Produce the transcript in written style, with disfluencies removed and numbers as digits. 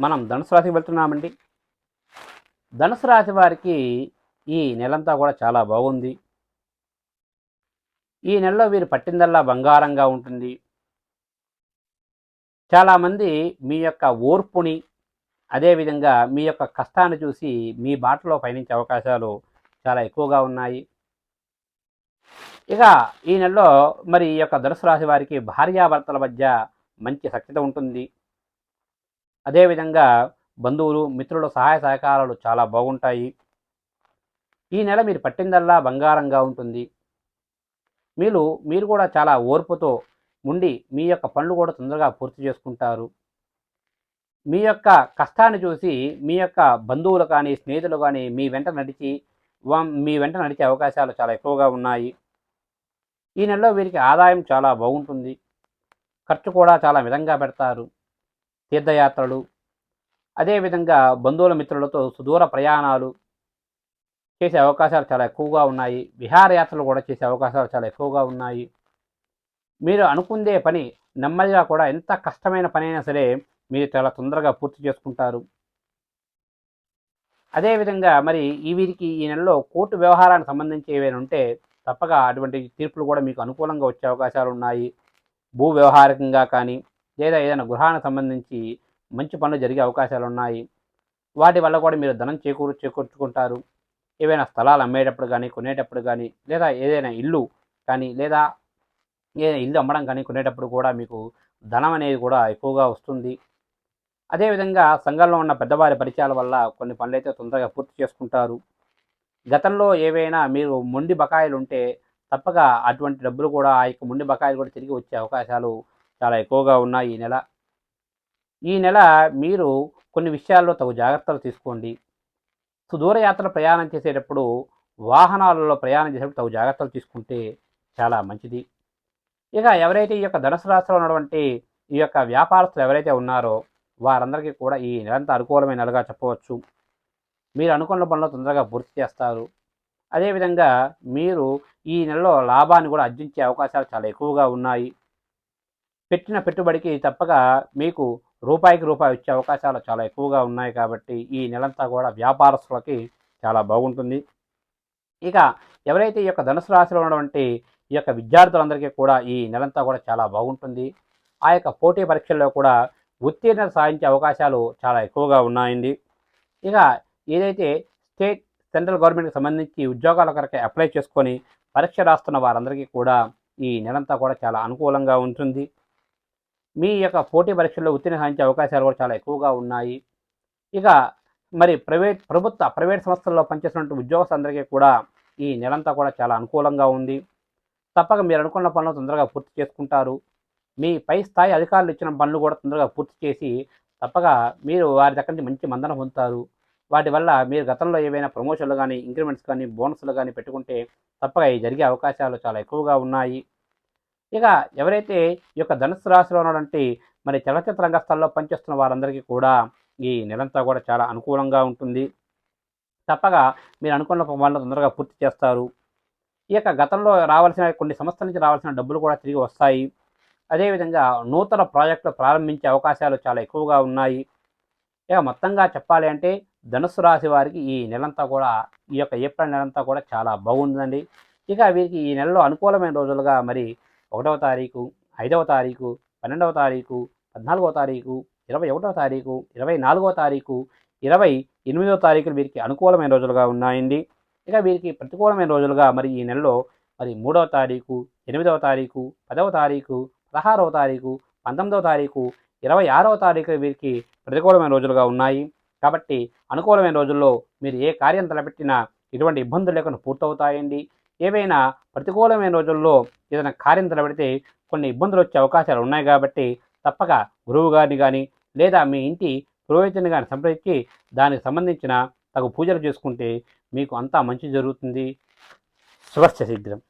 మనం ధనుసు రాశికి వెళ్తున్నామండి. ధనుసు రాశి వారికి ఈ నెలంతా కూడా చాలా బాగుంది. ఈ నెలలో వీరు పట్టిందల్లా బంగారంగా ఉంటుంది. చాలామంది మీ యొక్క ఓర్పుని, అదేవిధంగా మీ యొక్క కష్టాన్ని చూసి మీ బాటలో పయనించే అవకాశాలు చాలా ఎక్కువగా ఉన్నాయి. ఇక ఈ నెలలో మరి ఈ యొక్క ధనుసు రాశి వారికి భార్యాభర్తల మధ్య మంచి సఖ్యత ఉంటుంది. అదేవిధంగా బంధువులు, మిత్రుల సహాయ సహకారాలు చాలా బాగుంటాయి. ఈ నెల మీరు పట్టిందల్లా బంగారంగా ఉంటుంది. మీరు కూడా చాలా ఓర్పుతో ఉండి మీ యొక్క పనులు కూడా తొందరగా పూర్తి చేసుకుంటారు. మీ యొక్క కష్టాన్ని చూసి మీ యొక్క బంధువులు కానీ, స్నేహితులు కానీ మీ వెంట నడిచే అవకాశాలు చాలా ఎక్కువగా ఉన్నాయి. ఈ నెలలో వీరికి ఆదాయం చాలా బాగుంటుంది. ఖర్చు కూడా చాలా మితంగా పెడతారు. తీర్థయాత్రలు, అదేవిధంగా బంధువుల మిత్రులతో సుదూర ప్రయాణాలు చేసే అవకాశాలు చాలా ఎక్కువగా ఉన్నాయి. విహారయాత్రలు కూడా చేసే అవకాశాలు చాలా ఎక్కువగా ఉన్నాయి. మీరు అనుకుందే పని నెమ్మదిగా కూడా ఎంత కష్టమైన పని అయినా సరే మీరు చాలా తొందరగా పూర్తి చేసుకుంటారు. అదేవిధంగా మరి వీరికి ఈ నెలలో కోర్టు వ్యవహారానికి సంబంధించి ఏవైనా ఉంటే తప్పగా అటువంటి తీర్పులు కూడా మీకు అనుకూలంగా వచ్చే అవకాశాలు ఉన్నాయి. భూ వ్యవహారికంగా కానీ, లేదా ఏదైనా గృహానికి సంబంధించి మంచి పనులు జరిగే అవకాశాలు ఉన్నాయి. వాటి వల్ల కూడా మీరు ధనం చేకూర్చుకుంటారు. ఏవైనా స్థలాలు అమ్మేటప్పుడు కానీ, కొనేటప్పుడు కానీ, లేదా ఏదైనా ఇల్లు కానీ, లేదా ఏదైనా ఇల్లు అమ్మడం కానీ కొనేటప్పుడు కూడా మీకు ధనం అనేది కూడా ఎక్కువగా వస్తుంది. అదేవిధంగా సంఘంలో ఉన్న పెద్దవారి పరిచయాల వల్ల కొన్ని పనులైతే తొందరగా పూర్తి చేసుకుంటారు. గతంలో ఏవైనా మీరు మొండి బకాయిలు ఉంటే తప్పగా అటువంటి డబ్బులు కూడా ఆ యొక్క మొండి బకాయిలు కూడా తిరిగి వచ్చే అవకాశాలు చాలా ఎక్కువగా ఉన్నాయి ఈ నెల. ఈ నెల మీరు కొన్ని విషయాల్లో తగు జాగ్రత్తలు తీసుకోండి. సుదూర యాత్ర ప్రయాణం చేసేటప్పుడు వాహనాలలో ప్రయాణం చేసేటప్పుడు తగు జాగ్రత్తలు తీసుకుంటే చాలా మంచిది. ఇక ఎవరైతే ఈ యొక్క ధనుసు రాశిలో ఉన్నటువంటి ఈ యొక్క వ్యాపారస్తులు ఎవరైతే ఉన్నారో వారందరికీ కూడా ఈ నెలంతా అనుకూలమైన నెలగా చెప్పవచ్చు. మీరు అనుకున్న పనులు తొందరగా పూర్తి చేస్తారు. అదేవిధంగా మీరు ఈ నెలలో లాభాన్ని కూడా ఆర్జించే అవకాశాలు చాలా ఎక్కువగా ఉన్నాయి. పెట్టిన పెట్టుబడికి తప్పగా మీకు రూపాయికి రూపాయి వచ్చే అవకాశాలు చాలా ఎక్కువగా ఉన్నాయి. కాబట్టి ఈ నెలంతా కూడా వ్యాపారస్తులకి చాలా బాగుంటుంది. ఇక ఎవరైతే ఈ యొక్క ధనుసు రాశిలో ఉన్నటువంటి ఈ యొక్క విద్యార్థులందరికీ కూడా ఈ నెలంతా కూడా చాలా బాగుంటుంది. ఆ యొక్క పోటీ పరీక్షల్లో కూడా ఉత్తీర్ణత సాధించే అవకాశాలు చాలా ఎక్కువగా ఉన్నాయండి. ఇక ఏదైతే స్టేట్, సెంట్రల్ గవర్నమెంట్కి సంబంధించి ఉద్యోగాల కొరకు అప్లై చేసుకొని పరీక్ష రాస్తున్న వారందరికీ కూడా ఈ నెలంతా కూడా చాలా అనుకూలంగా ఉంటుంది. మీ యొక్క పోటీ పరీక్షల్లో ఉత్తీర్ణ సాధించే అవకాశాలు కూడా చాలా ఎక్కువగా ఉన్నాయి. ఇక మరి ప్రైవేట్ సంస్థల్లో పనిచేస్తున్నటువంటి ఉద్యోగస్తులందరికీ కూడా ఈ నెలంతా కూడా చాలా అనుకూలంగా ఉంది. తప్పక మీరు అనుకున్న పనులు తొందరగా పూర్తి చేసుకుంటారు. మీ పై స్థాయి అధికారులు ఇచ్చిన పనులు కూడా తొందరగా పూర్తి చేసి తప్పగా మీరు వారి దగ్గర నుంచి మంచి మన్నన పొందుతారు. వాటి వల్ల మీరు గతంలో ఏవైనా ప్రమోషన్లు కానీ, ఇంక్రిమెంట్స్ కానీ, బోనస్లు కానీ పెట్టుకుంటే తప్పగా ఇవి జరిగే అవకాశాలు చాలా ఎక్కువగా ఉన్నాయి. ఇక ఎవరైతే ఈ యొక్క ధనుసు రాశిలో ఉన్నటువంటి మరి చలనచిత్ర రంగస్థాల్లో పనిచేస్తున్న వారందరికీ కూడా ఈ నెలంతా కూడా చాలా అనుకూలంగా ఉంటుంది. తప్పగా మీరు అనుకున్న పనులు తొందరగా పూర్తి చేస్తారు. ఈ యొక్క గతంలో రావాల్సిన కొన్ని సంస్థల నుంచి రావాల్సిన డబ్బులు కూడా తిరిగి వస్తాయి. అదేవిధంగా నూతన ప్రాజెక్టులు ప్రారంభించే అవకాశాలు చాలా ఎక్కువగా ఉన్నాయి. ఇక మొత్తంగా చెప్పాలి అంటే ధనుసు రాశి వారికి ఈ నెలంతా కూడా ఈ యొక్క ఏప్రిల్ నెలంతా కూడా చాలా బాగుందండి. ఇక వీరికి ఈ నెలలో అనుకూలమైన రోజులుగా మరి 1వ తారీఖు, 5వ తారీఖు, 12వ తారీఖు, 14వ తారీఖు, 21వ తారీఖు, 24వ తారీఖు, 28వ తారీఖులు వీరికి అనుకూలమైన రోజులుగా ఉన్నాయండి. ఇక వీరికి ప్రతికూలమైన రోజులుగా మరి ఈ నెలలో మరి 3వ తారీఖు, 8వ తారీఖు, 10వ తారీఖు, 16వ తారీఖు, 19వ తారీఖు, 26వ తారీఖు వీరికి ప్రతికూలమైన రోజులుగా ఉన్నాయి. కాబట్టి అనుకూలమైన రోజుల్లో మీరు ఏ కార్యం తలపెట్టినా ఎటువంటి ఇబ్బందులు లేకుండా పూర్తవుతాయండి. ఏవైనా ప్రతికూలమైన రోజుల్లో ఏదైనా కార్యం తలపెడితే కొన్ని ఇబ్బందులు వచ్చే అవకాశాలు ఉన్నాయి. కాబట్టి తప్పక గురువు గారిని కానీ, లేదా మీ ఇంటి పురోహితుని కానీ సంప్రదించి దానికి సంబంధించిన తగు పూజలు చేసుకుంటే మీకు అంతా మంచి జరుగుతుంది. శుభస్య శీఘ్రం.